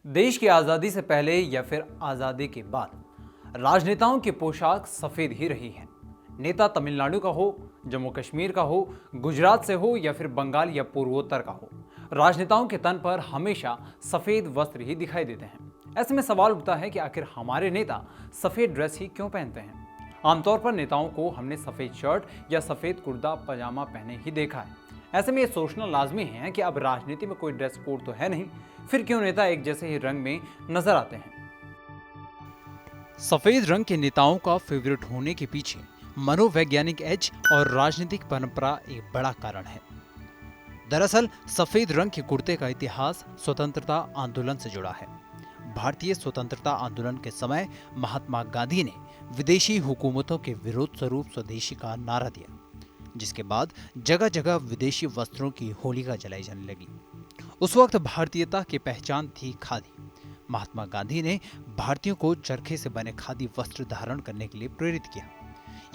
देश की आज़ादी से पहले या फिर आज़ादी के बाद राजनेताओं की पोशाक सफ़ेद ही रही है। नेता तमिलनाडु का हो, जम्मू कश्मीर का हो, गुजरात से हो या फिर बंगाल या पूर्वोत्तर का हो, राजनेताओं के तन पर हमेशा सफ़ेद वस्त्र ही दिखाई देते हैं। ऐसे में सवाल उठता है कि आखिर हमारे नेता सफ़ेद ड्रेस ही क्यों पहनते हैं। आमतौर पर नेताओं को हमने सफ़ेद शर्ट या सफ़ेद कुर्ता पजामा पहने ही देखा है। ऐसे में ये सोचना लाजमी है कि अब राजनीति में कोई ड्रेस कोड तो है नहीं, फिर क्यों नेता एक जैसे ही रंग में नजर आते हैं। सफेद रंग के नेताओं का फेवरेट होने के पीछे मनोवैज्ञानिक एज और राजनीतिक परंपरा एक बड़ा कारण है। दरअसल सफेद रंग के कुर्ते का इतिहास स्वतंत्रता आंदोलन से जुड़ा है। भारतीय स्वतंत्रता आंदोलन के समय महात्मा गांधी ने विदेशी हुकूमतों के विरोध स्वरूप स्वदेशी का नारा दिया, जिसके बाद जगह जगह विदेशी वस्त्रों की होलिका जलाई जाने लगी। उस वक्त भारतीयता की पहचान थी खादी। महात्मा गांधी ने भारतीयों को चरखे से बने खादी वस्त्र धारण करने के लिए प्रेरित किया।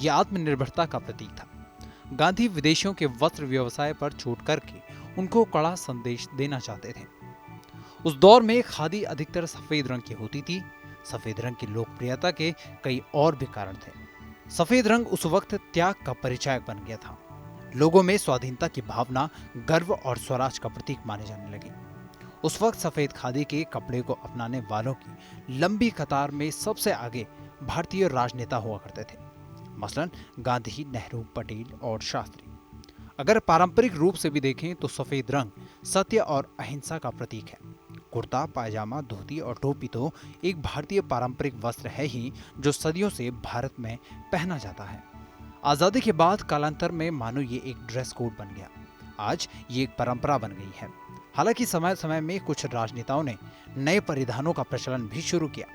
यह आत्मनिर्भरता का प्रतीक था। गांधी विदेशियों के वस्त्र व्यवसाय पर चोट करके उनको कड़ा संदेश देना चाहते थे। उस दौर में खादी अधिकतर सफेद रंग की होती थी। सफेद रंग की लोकप्रियता के कई और भी कारण थे। सफेद रंग उस वक्त त्याग का परिचायक बन गया था। लोगों में स्वाधीनता की भावना, गर्व और स्वराज का प्रतीक माने जाने लगे। उस वक्त सफेद खादी के कपड़े को अपनाने वालों की लंबी कतार में सबसे आगे भारतीय राजनेता हुआ करते थे, मसलन गांधी, नेहरू, पटेल और शास्त्री। अगर पारंपरिक रूप से भी देखें तो सफेद रंग सत्य और अहिंसा का प्रतीक है। कुर्ता, पायजामा, धोती और टोपी तो एक भारतीय पारंपरिक वस्त्र है ही, जो सदियों से भारत में पहना जाता है। आजादी के बाद कालांतर में मानो ये एक ड्रेस कोड बन गया। आज ये एक परंपरा बन गई है। हालांकि समय समय में कुछ राजनेताओं ने नए परिधानों का प्रचलन भी शुरू किया।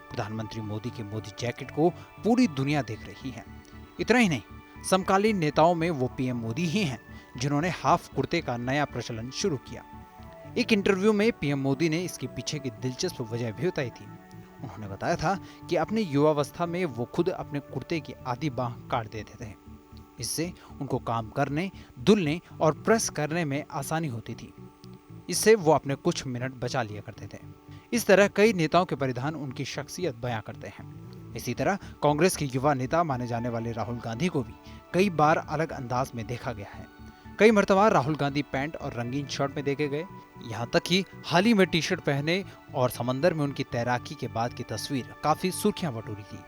प्रधानमंत्री मोदी के मोदी जैकेट को पूरी दुनिया देख रही है। इतना ही नहीं, समकालीन नेताओं में वो पीएम मोदी ही हैं जिन्होंने हाफ कुर्ते का नया प्रचलन शुरू किया। एक इंटरव्यू में पीएम मोदी ने इसके पीछे की दिलचस्प वजह भी बताई थी। उन्होंने बताया था कि अपने युवावस्था में वो खुद अपने कुर्ते की आधी बांह काट देते थे। इससे उनको काम करने, धुलने और प्रेस करने में आसानी होती थी। इससे वो अपने कुछ मिनट बचा लिया करते थे। इस तरह कई नेताओं के परिधान उनकी शख्सियत बयां करते हैं। इसी तरह कांग्रेस के युवा नेता माने जाने वाले राहुल गांधी को भी कई बार अलग अंदाज में देखा गया है। कई मर्तबा राहुल गांधी पैंट और रंगीन शर्ट में देखे गए। यहाँ तक कि हाल ही में टी शर्ट पहने और समंदर में उनकी तैराकी के बाद की तस्वीर काफी सुर्खियां बटोरी थी।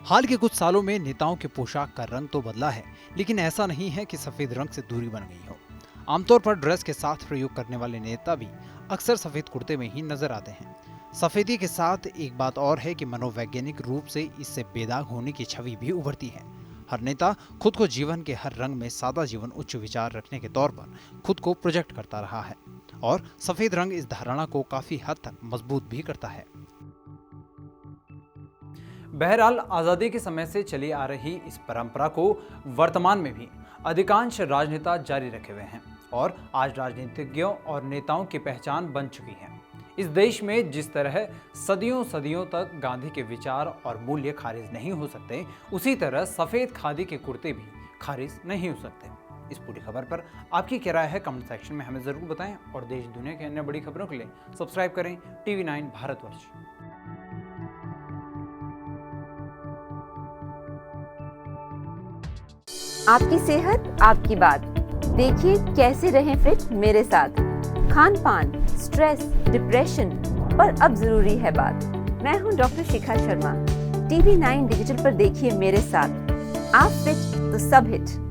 हाल के कुछ सालों में नेताओं के पोशाक का रंग तो बदला है, लेकिन ऐसा नहीं है कि सफेद रंग से दूरी बन गई हो। आमतौर पर ड्रेस के साथ प्रयोग करने वाले नेता भी अक्सर सफेद कुर्ते में ही नजर आते हैं। सफेदी के साथ एक बात और है कि मनोवैज्ञानिक रूप से इससे बेदाग होने की छवि भी उभरती है। हर नेता खुद को जीवन के हर रंग में सादा जीवन उच्च विचार रखने के तौर पर खुद को प्रोजेक्ट करता रहा है, और सफेद रंग इस धारणा को काफी हद तक मजबूत भी करता है। बहरहाल आजादी के समय से चली आ रही इस परंपरा को वर्तमान में भी अधिकांश राजनेता जारी रखे हुए हैं, और आज राजनीतिज्ञों और नेताओं की पहचान बन चुकी है। इस देश में जिस तरह सदियों सदियों तक गांधी के विचार और मूल्य खारिज नहीं हो सकते, उसी तरह सफेद खादी के कुर्ते भी खारिज नहीं हो सकते। इस पूरी खबर पर आपकी क्या राय है, कमेंट सेक्शन में हमें जरूर बताएं, और देश दुनिया की अन्य बड़ी खबरों के लिए सब्सक्राइब करें TV9 भारतवर्ष। आपकी सेहत आपकी बात। देखिए कैसे रहें फिट मेरे साथ। खान पान, स्ट्रेस, डिप्रेशन पर अब जरूरी है बात। मैं हूं doctor Shikha Sharma. TV9 digital पर देखिए मेरे साथ। आप फिट तो सब हिट।